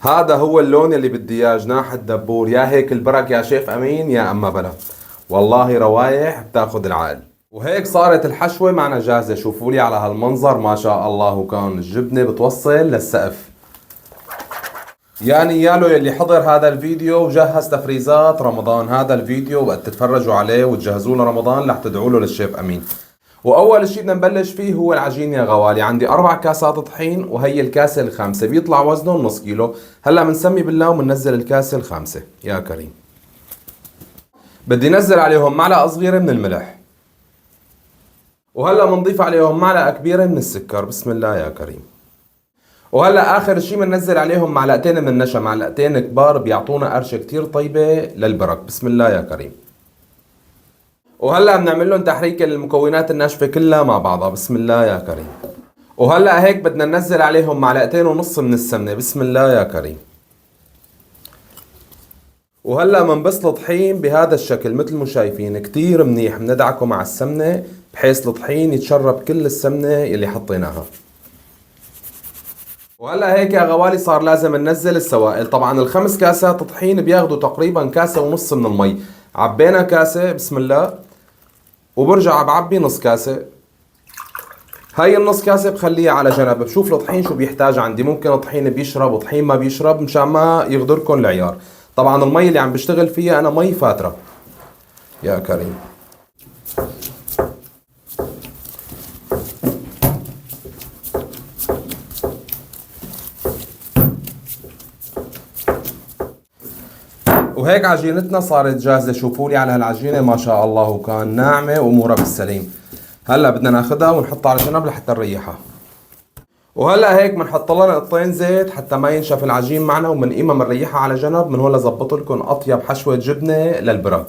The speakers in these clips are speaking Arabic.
هذا هو اللون اللي بدي اياه، جناح الدبور. يا هيك البرك يا شيف امين يا اما بلا. والله روايح بتاخذ العقل. وهيك صارت الحشوة معنا جاهزة. شوفوا لي على هالمنظر ما شاء الله، وكان الجبنة بتوصل للسقف. يعني يالو يلي حضر هذا الفيديو وجهز تفريزات رمضان، هذا الفيديو وقت تتفرجوا عليه وتجهزوا لرمضان رح تدعوا له للشيف امين. واول شيء بدنا نبلش فيه هو العجين يا غوالي. عندي 4 كاسات طحين وهي الكاسة الخامسة، بيطلع وزنهم نص كيلو. هلا بنسمي بالله وبننزل الكاسة الخامسة. يا كريم. بدي نزل عليهم معلقة صغيرة من الملح، وهلا بنضيف عليهم معلقة كبيرة من السكر. بسم الله يا كريم. وهلا اخر شيء بننزل عليهم معلقتين من النشا، معلقتين كبار بيعطونا قرشة كتير طيبة للبرك. بسم الله يا كريم. وهلا بنعمل لهم تحريكة للمكونات الناشفة كلها مع بعضها. بسم الله يا كريم. وهلا هيك بدنا ننزل عليهم معلقتين ونص من السمنة. بسم الله يا كريم. وهلا بنبس الطحين بهذا الشكل مثل ما شايفين كتير منيح، بندعكه مع السمنة بحيث الطحين يتشرب كل السمنة اللي حطيناها. وهلا هيك يا غوالي صار لازم ننزل السوائل. طبعا ال5 كاسات طحين بياخدوا تقريبا كاسة ونص من المي. عبينا كاسة بسم الله، وبرجع بعبي نص كاسة. هاي النص كاسة بخليها على جنب. بشوف الطحين شو بيحتاج عندي، ممكن الطحين بيشرب وطحين ما بيشرب مشان ما يغدركم العيار. طبعا المي اللي عم بشتغل فيها انا مي فاترة. يا كريم. وهيك عجينتنا صارت جاهزة. شوفوا لي على هالعجينة ما شاء الله، وكان ناعمة وامورها بالسليم. هلا بدنا ناخدها ونحطها على جنب لحتى نريحها. وهلا هيك بنحط لها نقطتين زيت حتى ما ينشف العجين معنا، وبنقيمها بنريحها على جنب. من هون لظبط لكم اطيب حشوة جبنة للبرك.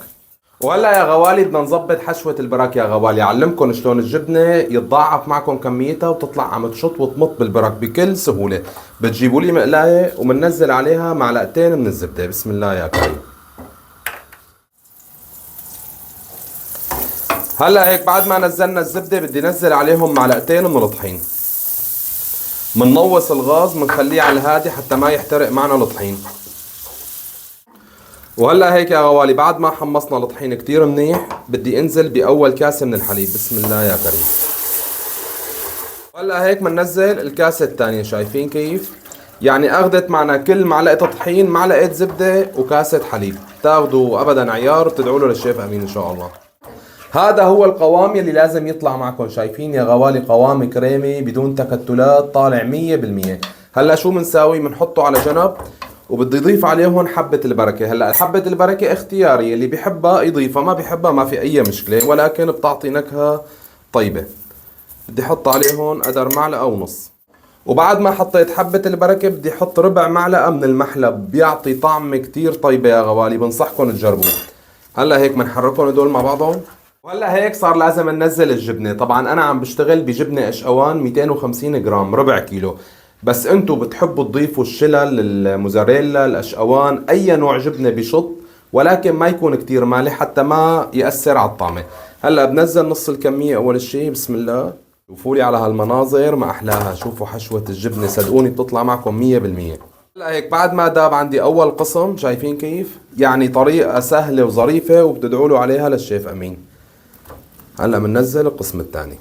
وهلا يا غوالي بدنا نظبط حشوة البرك يا غوالي. اعلمكم شلون الجبنة يتضاعف معكم كميتها وتطلع عم تشط وتمط بالبرك بكل سهولة. بتجيبوا لي مقلاية وبننزل عليها معلقتين من الزبدة. بسم الله يا كريم. هلا هيك بعد ما نزلنا الزبدة بدي نزل عليهم معلقتين من الطحين. مننوص الغاز منخليه على الهادي حتى ما يحترق معنا الطحين. وهلا هيك يا غوالي بعد ما حمصنا الطحين كتير منيح بدي انزل باول كاسة من الحليب. بسم الله يا كريم. وهلا هيك بننزل الكاسة الثانية. شايفين كيف؟ يعني اخذت معنا كل معلقة طحين معلقة زبدة وكاسة حليب. تاخذوا ابدا عيار وتدعوا له للشيف امين ان شاء الله. هذا هو القوام يلي لازم يطلع معكم. شايفين يا غوالي قوام كريمي بدون تكتلات طالع 100%. هلا شو بنساوي؟ بنحطه على جنب وبدي يضيف عليهم حبة البركة. هلا حبة البركة اختيارية، اللي بيحبها يضيفها، ما بيحبها ما في أي مشكلة، ولكن بتعطي نكهة طيبة. بدي أحط عليهم قدر معلقة ونص. وبعد ما حطيت حبة البركة بدي أحط ربع معلقة من المحلب، بيعطي طعم كتير طيبة يا غوالي، بنصحكم تجربوه. هلا هيك بنحركهم هدول مع بعضهم. وهلا هيك صار لازم ننزل الجبنة. طبعا أنا عم بشتغل بجبنة قشقوان 250 جرام ربع كيلو، بس انتو بتحبوا تضيفوا الشلل، الموزاريلا، القشقوان، اي نوع جبنة بشط، ولكن ما يكون كتير مالح حتى ما يأثر على الطعمة. هلا بنزل نص الكمية اول شي. بسم الله. شوفوا لي على هالمناظر ما احلاها. شوفوا حشوة الجبنة صدقوني بتطلع معكم 100%. هلا هيك بعد ما داب عندي اول قسم، شايفين كيف؟ يعني طريقة سهلة وظريفة وبتدعوا له عليها للشيف امين. هلا بننزل القسم الثاني.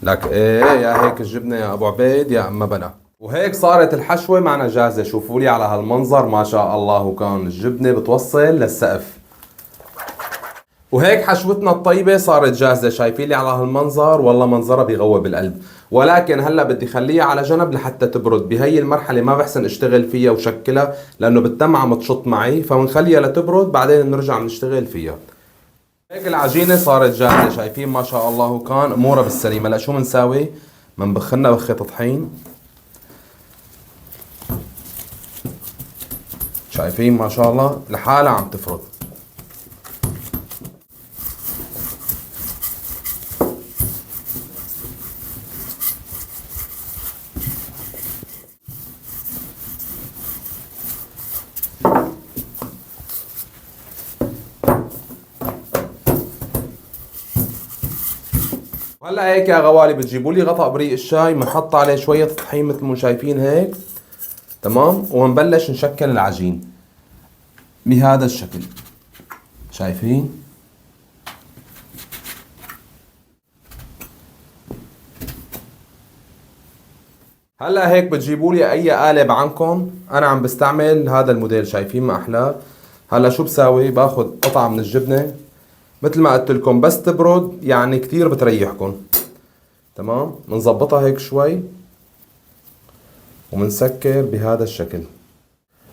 لك ايه يا هيك الجبنة يا ابو عبيد يا اما بلا. وهيك صارت الحشوة معنا جاهزة. شوفوا لي على هالمنظر ما شاء الله، وكان الجبنة بتوصل للسقف. وهيك حشوتنا الطيبة صارت جاهزة. شايفين لي على هالمنظر؟ والله منظرها بيغوب القلب. ولكن هلا بدي خليها على جنب لحتى تبرد. بهي المرحلة ما بحسن اشتغل فيها وشكلها لانه بالتم عم تشط معي، فبنخليها لتبرد بعدين بنرجع بنشتغل فيها. هيك العجينة صارت جاهزة. شايفين ما شاء الله، وكان امورها بالسليمة. هلا شو بنساوي؟ بنبخلنا بخة طحين. شايفين ما شاء الله لحالها عم تفرد. وهلا هيك يا غوالي بتجيبوا لي غطاء بريق الشاي، بنحط عليه شوية طحين مثل ما شايفين هيك، تمام. ونبلش نشكل العجين بهذا الشكل، شايفين؟ هلا هيك بتجيبوا لي اي قالب عندكم، انا عم بستعمل هذا الموديل، شايفين ما احلاه. هلا شو بساوي؟ باخذ قطعة من الجبنة مثل ما قلت لكم، بس تبرد يعني كثير بتريحكم. تمام. بنظبطها هيك شوي وبنسكر بهذا الشكل.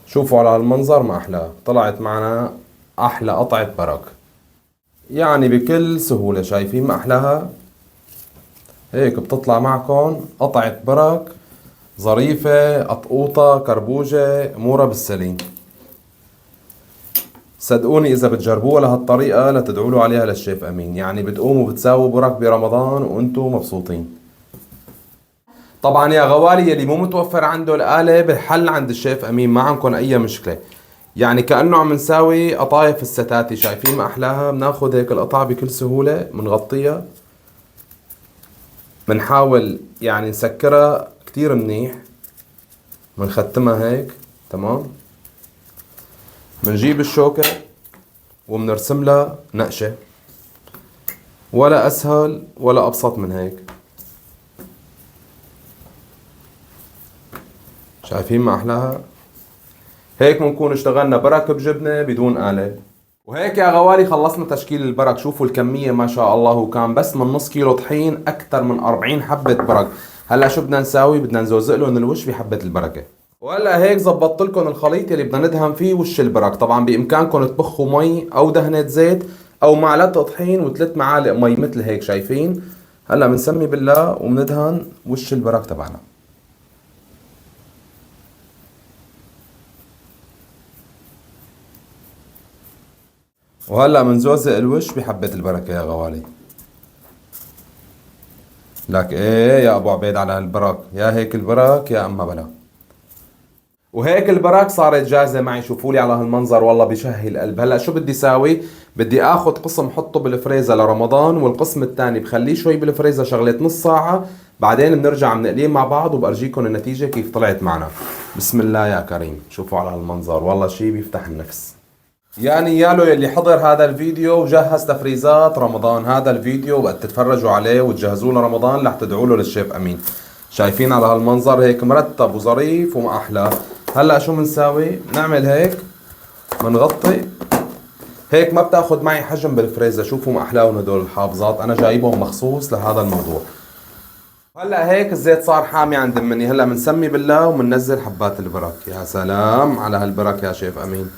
شوفوا على هالمنظر ما احلاه، طلعت معنا احلى قطعة برك يعني بكل سهولة. شايفين ما احلاها؟ هيك بتطلع معكم قطعة برك ظريفة، قطقوطة، كربوجة، امورها بالسليم. صدقوني اذا بتجربوها لهالطريقة لا تدعوا عليها للشيف امين، يعني بتقوموا بتساووا برك برمضان وانتم مبسوطين. طبعا يا غوالي يلي مو متوفر عنده الآلة بحل عند الشيف امين، ما عندكم اي مشكلة. يعني كأنه عم نساوي قطايف الستاتي، شايفين ما احلاها؟ بناخذ هيك القطعة بكل سهولة، بنغطيها، بنحاول يعني نسكرها كتير منيح، بنختمها هيك. تمام. بنجيب الشوكة وبنرسم لها نقشة، ولا اسهل ولا ابسط من هيك. شايفين ما احلاها؟ هيك بنكون اشتغلنا برك بجبنة بدون آلة. وهيك يا غوالي خلصنا تشكيل البرك. شوفوا الكمية ما شاء الله، وكان بس من نص كيلو طحين أكثر من 40 حبة برك. هلا شو بدنا نساوي؟ بدنا نزوزق لهم الوش بحبة البركة. وهلا هيك زبطت لكم الخليط اللي بدنا ندهن فيه وش البرك. طبعا بإمكانكم تبخوا مي أو دهنة زيت أو معلقة طحين وثلاث معالق مي مثل هيك، شايفين؟ هلا بنسمي بالله وبندهن وش البرك تبعنا. وهلا بنزوزق الوش بحبة البركة يا غوالي. لك ايه يا ابو عبيد على هالبرك، يا هيك البرك يا اما بلا. وهيك البرك صارت جاهزة معي، شوفوا لي على هالمنظر، والله بشهي القلب. هلا شو بدي ساوي؟ بدي اخذ قسم حطه بالفريزر لرمضان، والقسم الثاني بخليه شوي بالفريزر شغلة نص ساعة، بعدين بنرجع بنقليه مع بعض وبرجيكم النتيجة كيف طلعت معنا. بسم الله يا كريم. شوفوا على هالمنظر، والله شي بيفتح النفس. يعني يالو يلي حضر هذا الفيديو وجهز تفريزات رمضان، هذا الفيديو وقت تتفرجوا عليه وتجهزوه لرمضان رح تدعوا له للشيف امين. شايفين على هالمنظر هيك مرتب وظريف وما احلى. هلا شو بنساوي؟ بنعمل هيك، بنغطي هيك. ما بتاخذ معي حجم بالفريزر. شوفوا ما احلاهم هدول الحافظات، انا جايبهم مخصوص لهذا الموضوع. هلا هيك الزيت صار حامي عند مني. هلا بنسمي بالله وبننزل حبات البرك. يا سلام على هالبرك يا شيف امين.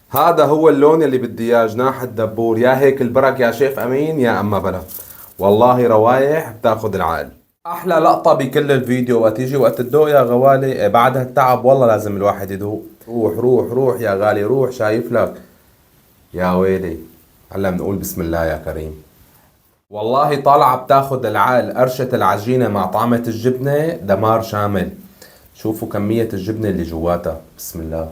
هذا هو اللون اللي بدي اياه، جناح الدبور. يا هيك البرك يا شيف امين يا اما بلا، والله روايح بتاخذ العقل. احلى لقطة بكل الفيديو وقت يجي وقت تدوق يا غوالي، بعد هالتعب والله لازم الواحد يدوق. روح روح روح يا غالي روح، شايف لك يا ويلي. هلا بنقول بسم الله يا كريم. والله طالعة بتاخذ العقل، قرشة العجينة مع طعمة الجبنة دمار شامل. شوفوا كمية الجبنة اللي جواتها، بسم الله.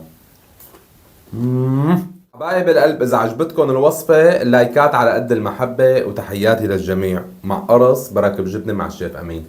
حبايب القلب، إذا عجبتكم الوصفة اللايكات على قد المحبة، وتحياتي للجميع. مع قرص برك بجبنة مع الشيف أمين.